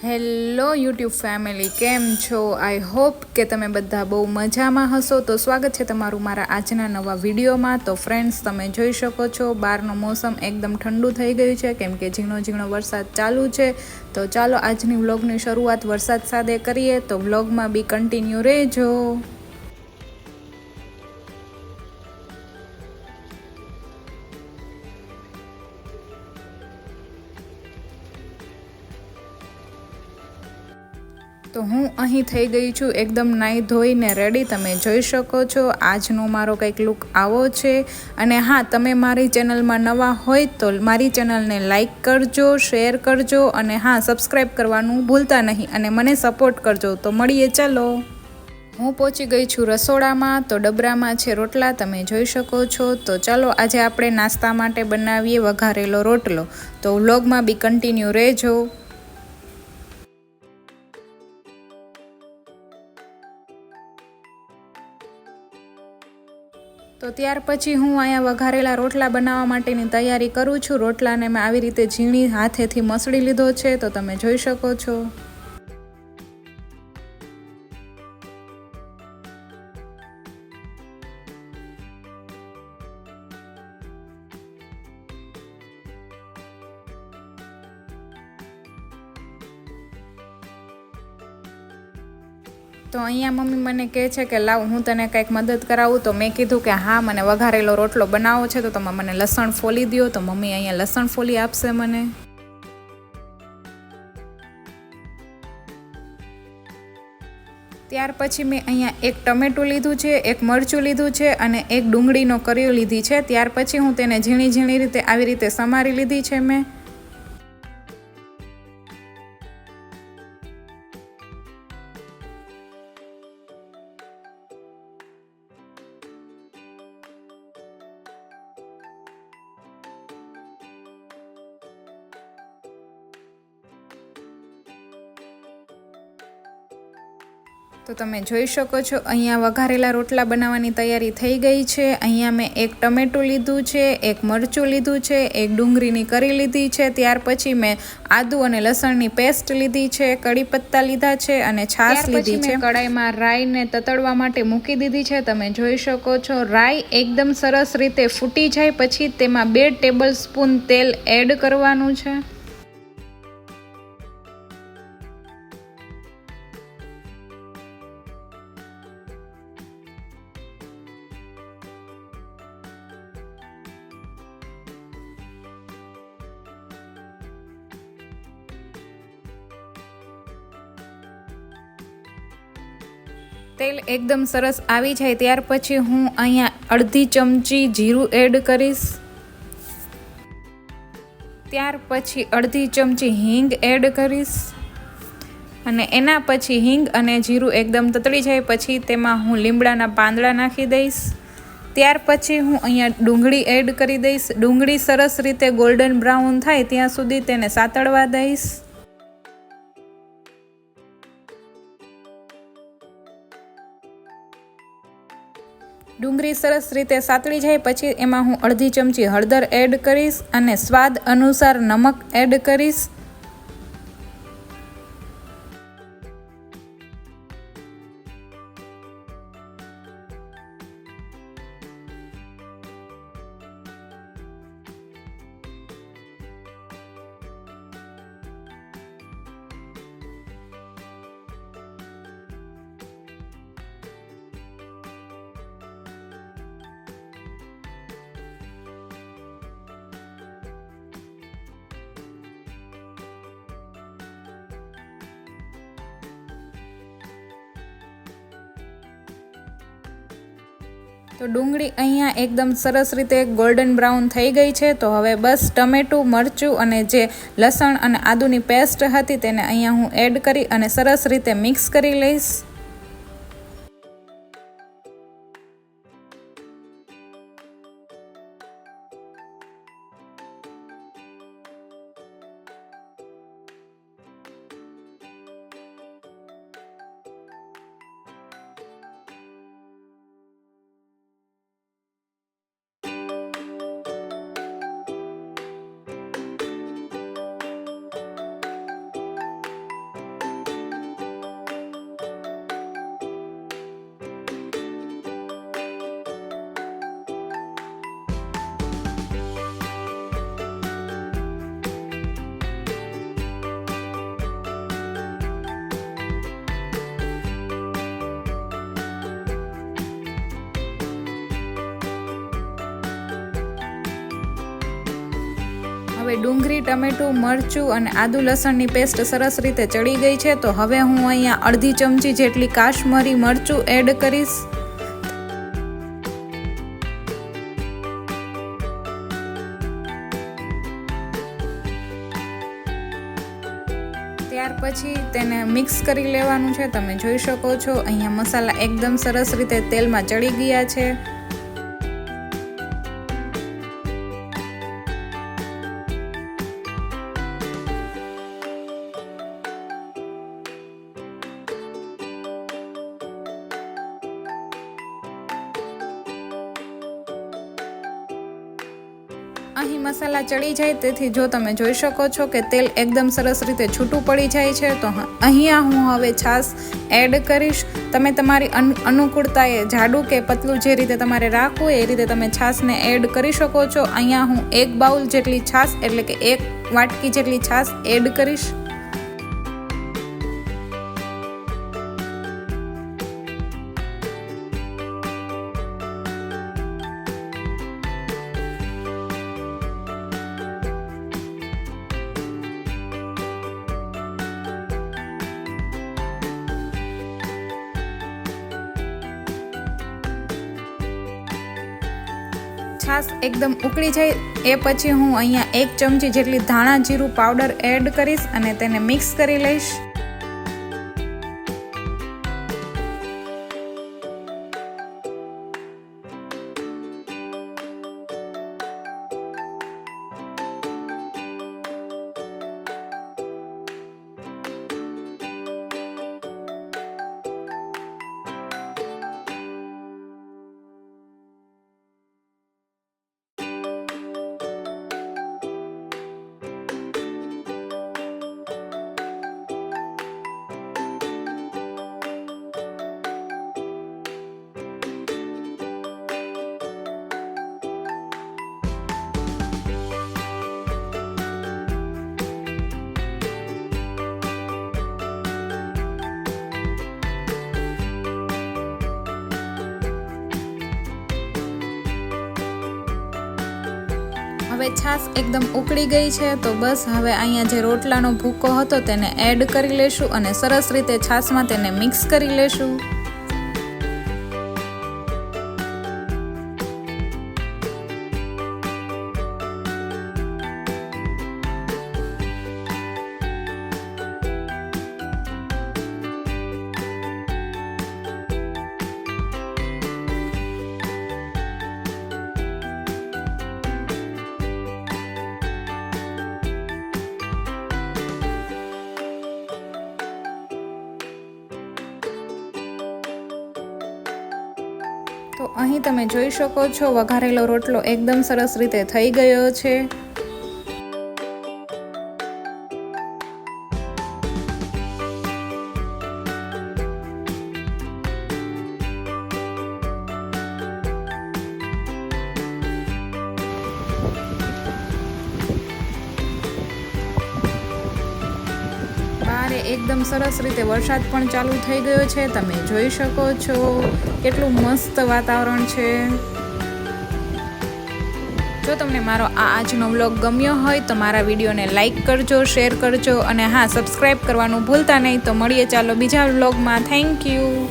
Hello YouTube family, કેમ છો? I hope કે તમે બધા બહુ મજામાં હશો. તો સ્વાગત છે તમારું મારા આજના નવા વિડીયોમાં. તો ફ્રેન્ડ્સ, તમે જોઈ શકો છો બહારનું મોસમ એકદમ ઠંડુ થઈ ગયું છે, કેમ કે ઝીણો ઝીણો વરસાદ ચાલુ છે. તો ચાલો આજની વ્લોગની શરૂઆત વરસાદ સાથે કરીએ. તો વ્લોગમાં બી કન્ટિન્યુ રહેજો. તો હું અહીં થઈ ગઈ છું એકદમ નાહી ધોઈને રેડી. તમે જોઈ શકો છો આજનો મારો કંઈક લુક આવો છે. અને હા, તમે મારી ચેનલમાં નવા હોય તો મારી ચેનલને લાઈક કરજો, શેર કરજો અને હા, સબસ્ક્રાઈબ કરવાનું ભૂલતા નહીં અને મને સપોર્ટ કરજો. તો મળીએ, ચાલો. હું પહોંચી ગઈ છું રસોડામાં. તો ડબરામાં છે રોટલા, તમે જોઈ શકો છો. તો ચાલો આજે આપણે નાસ્તા માટે બનાવીએ વઘારેલો રોટલો. તો વ્લોગમાં બી કન્ટિન્યુ રહેજો. તો ત્યાર પછી હું અહીંયા વઘારેલા રોટલા બનાવવા માટેની તૈયારી કરું છું. રોટલાને મેં આવી રીતે ઝીણી હાથેથી મસળી લીધો છે, તો તમે જોઈ શકો છો. તો અહીંયા મમ્મી મને કહે છે કે લાવ હું તને કંઈક મદદ કરાવું. તો મેં કીધું કે હા, મને વઘારેલો રોટલો બનાવવો છે, તો તમે મને લસણ ફોલી દો. તો મમ્મી અહીંયા લસણ ફોલી આપશે મને. ત્યાર પછી મેં અહીંયા એક ટમેટું લીધું છે, એક મરચું લીધું છે અને એક ડુંગળીનો કર્યો લીધી છે. ત્યાર પછી હું તેને ઝીણી ઝીણી રીતે આવી રીતે સમારી લીધી છે મેં. તો તમે જોઈ શકો છો અહીંયા વઘારેલા રોટલા બનાવવાની તૈયારી થઈ ગઈ છે. અહીંયા મેં એક ટમેટું લીધું છે, એક મરચું લીધું છે, એક ડુંગળીની કરી લીધી છે. ત્યાર પછી મેં આદુ અને લસણની પેસ્ટ લીધી છે, કડી પત્તા લીધા છે અને છાશ લીધી છે. કડાઈમાં રાઈને તતડવા માટે મૂકી દીધી છે. તમે જોઈ શકો છો રાઈ એકદમ સરસ રીતે ફૂટી જાય પછી તેમાં 2 ટેબલ સ્પૂન તેલ એડ કરવાનું છે. તેલ એકદમ સરસ આવી જાય ત્યાર પછી હું અહીંયા અડધી ચમચી જીરું એડ કરીશ. ત્યાર પછી અડધી ચમચી હિંગ એડ કરીશ અને એના પછી હિંગ અને જીરું એકદમ તતડી જાય પછી તેમાં હું લીમડાના પાંદડા નાખી દઈશ. ત્યાર પછી હું અહીંયા ડુંગળી એડ કરી દઈશ. ડુંગળી સરસ રીતે ગોલ્ડન બ્રાઉન થાય ત્યાં સુધી તેને સાતળવા દઈશ. ડુંગળી સરસ રીતે સાતળી જાય પછી એમાં હું અડધી ચમચી હળદર એડ કરીશ અને સ્વાદ અનુસાર નમક એડ કરીશ. તો ડુંગળી અહીંયા એકદમ સરસ રીતે ગોલ્ડન બ્રાઉન થઈ ગઈ છે. તો હવે બસ ટમેટું, મરચું અને જે લસણ અને આદુની પેસ્ટ હતી તેને અહીંયા હું એડ કરી અને સરસ રીતે મિક્સ કરી લઈશ. હવે ડુંગળી, ટમેટું, મરચું અને આદુ લસણની પેસ્ટ સરસ રીતે ચડી ગઈ છે. તો હવે હું અહીંયા અડધી ચમચી જેટલી કાશ્મીરી મરચું એડ કરીશ. ત્યાર પછી તેને મિક્સ કરી લેવાનું છે. તમે જોઈ શકો છો અહીંયા મસાલા એકદમ સરસ રીતે તેલમાં ચડી ગયા છે. અહીં મસાલા ચડી જાય તેથી જો તમે જોઈ શકો છો કે તેલ એકદમ સરસ રીતે છૂટું પડી જાય છે. તો અહીંયા હું હવે છાશ એડ કરીશ. તમે તમારી અનુકૂળતાએ જાડું કે પતલું જે રીતે તમારે રાખવું એ રીતે તમે છાશને એડ કરી શકો છો. અહીંયા હું 1 બાઉલ જેટલી છાશ એટલે કે 1 વાટકી જેટલી છાશ એડ કરીશ. છાશ એકદમ ઉકળી જાય એ પછી હું અહીંયા 1 ચમચી જેટલી ધાણા જીરું પાવડર એડ કરીશ અને તેને મિક્સ કરી લઈશ. હવે છાશ એકદમ ઉકળી ગઈ છે. તો બસ હવે અહીંયા જે રોટલાનો ભૂકો હતો તેને એડ કરી લેશું અને સરસ રીતે છાશમાં તેને મિક્સ કરી લેશું. તો અહીં તમે જોઈ શકો છો વઘારેલો રોટલો એકદમ સરસ રીતે થઈ ગયો છે. એકદમ સરસ રીતે વરસાદ પણ ચાલુ થઈ ગયો છે. તમે જોઈ શકો છો કેટલું મસ્ત વાતાવરણ છે. જો તમને મારો આજનો વ્લોગ ગમ્યો હોય તો મારા વિડીયોને લાઈક કરજો, શેર કરજો અને હા, સબસ્ક્રાઈબ કરવાનું ભૂલતા નહીં. તો મળીએ ચાલો બીજા વ્લોગમાં. Thank you.